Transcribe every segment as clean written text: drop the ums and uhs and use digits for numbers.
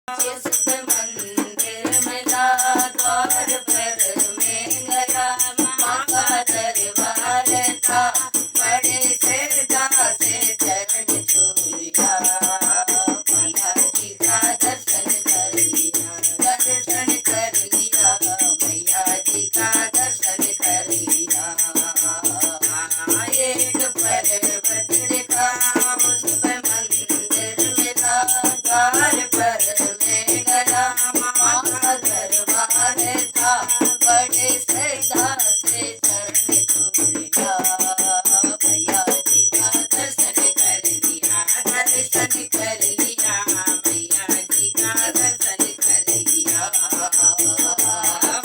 उस मंदिर में जा द्वार पर में गया, माँ का दरबार था, बड़े श्रद्धा से चरण छू लिया, मैया जी का दर्शन कर लिया, दर्शन कर लिया, मैया जी का दर्शन कर लिया। एक पर्वत देखा, उस पर मंदिर में था, द्वार पर में गया, माँ का दरबार था, बड़े श्रद्धा से चरण छू लिया, मैया जी का दर्शन कर लिया, दर्शन कर लिया, मैया जी का दर्शन कर लिया।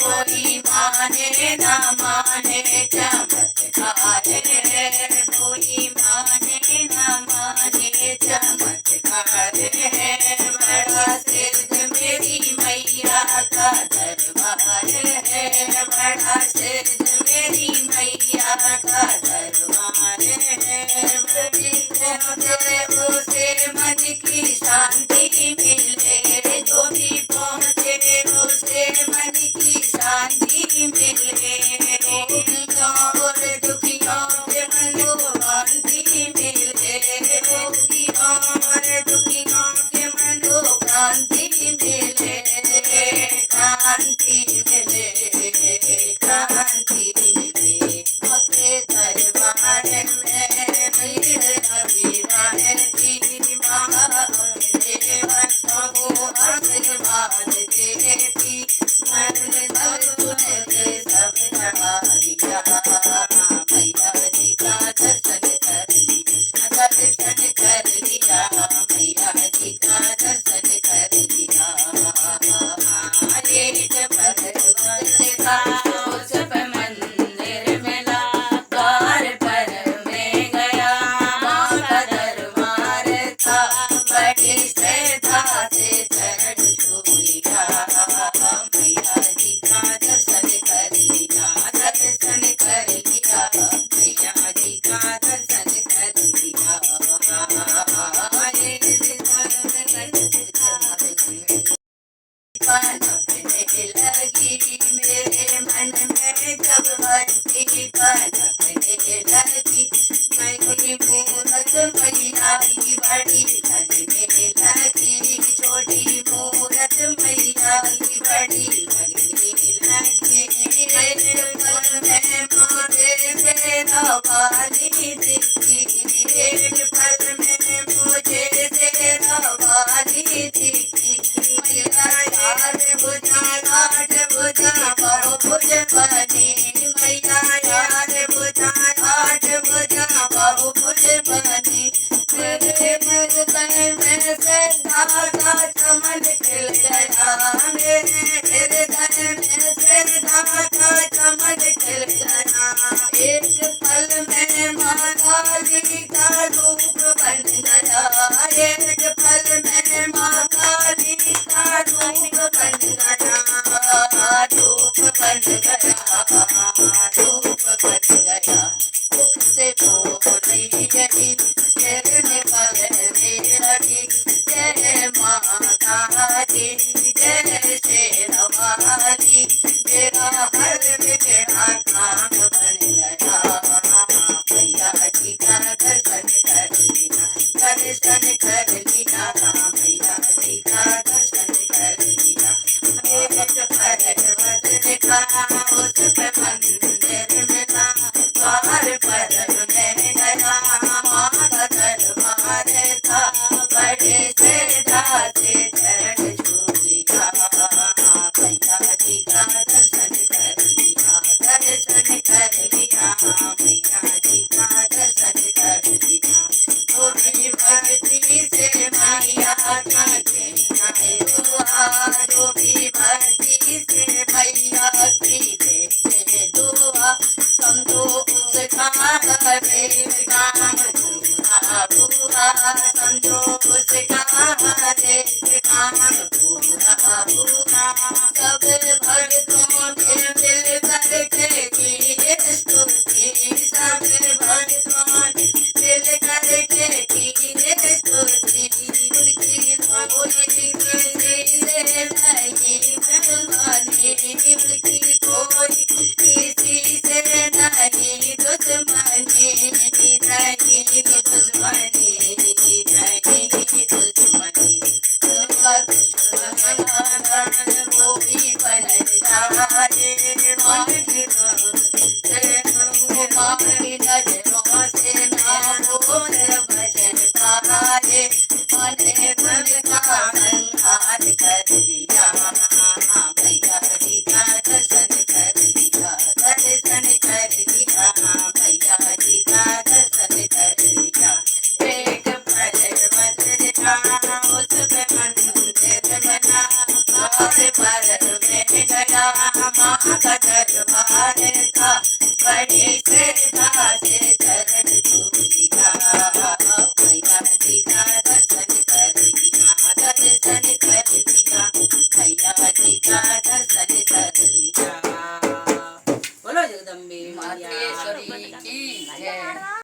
कोई माने ना माने चमत्कार है, कोई माने ना माने चमत्कार है, बड़ा सिद्ध मेरी मैया का दरबार है, बड़ा सिद्ध मेरी मैया का दरबार है। उसे मन की शांति मिले, जो भी पहुँचे उसे मन की शांति मिले, और दुखियों के मन को शांति मिले, दुखियों और दुखियों के मन को शांति मिले, शांति मिले, शांति मिले। आपके दरबार में भीड़ लगी रहती, माँ अपने भक्तों को आशीर्वाद देती, मन भर तुझे सब चढ़ा दिया, मैया जी का दर्शन कर लिया, दर्शन कर लिया, मैया जी का दर्शन कर लिया। एक पर्वत देखा, उस पर मंदिर में ला, द्वार पर में गया, माँ का दरबार था, बड़ी श्रद्धा से चरण छू लिया, मैया जी का दर्शन कर लिया, दर्शन कर लिया, मैया जी का दर्शन कर लिया। पनपने लगी मेरे मन में जब भक्ति, पनपने लगी मेरी मूरत मैया की बड़ी लगने लगी, छोटी मूरत मैया की बड़ी लगने लगी, एक पल में मुझे तेरा वाली दिखी, एक पल में मुझे तेरा वाली दिखी, मैया यार बुझा आठ बुझा बहु बुझ बनी, मैया यार बुझा आठ बुझा बहु बुझ बनी, मेरे हृदय में श्रद्धा का चमन खिल गया, मेरे हृदय में श्रद्धा का चमन खिल गया, एक पल में माँ काली का रूप बन गया, एक पल में माँ काली का रूप बन गया, रूप बन गया, रूप बन गया। मुख से बोली यही गिरने वाली लगी, जय माता दी, जय शेरवाली, तेरा हर बिगड़ा काम बन गया, मैया जी का दर्शन कर लिया, दर्शन कर लिया, मैया जी का दर्शन कर लिया। एक पर्वत देखा, उस पाए मन की माँ की नजरों से ना भूल भजन पाए मने मन का संहार कर दिया भैया जी का दर्शन कर लिया दर्शन कर लिया भैया जी का दर्शन कर लिया एक पर्वत था उसमें मंदिर बना द्वार पर में गया माँ का दरबार था बड़ी श्रद्धा से चरण छू लिया भैया जी का दर्शन कर लिया दर्शन कर लिया भैया जी का दर्शन कर लिया। बोलो जगदम्बे मातेश्वरी की जय।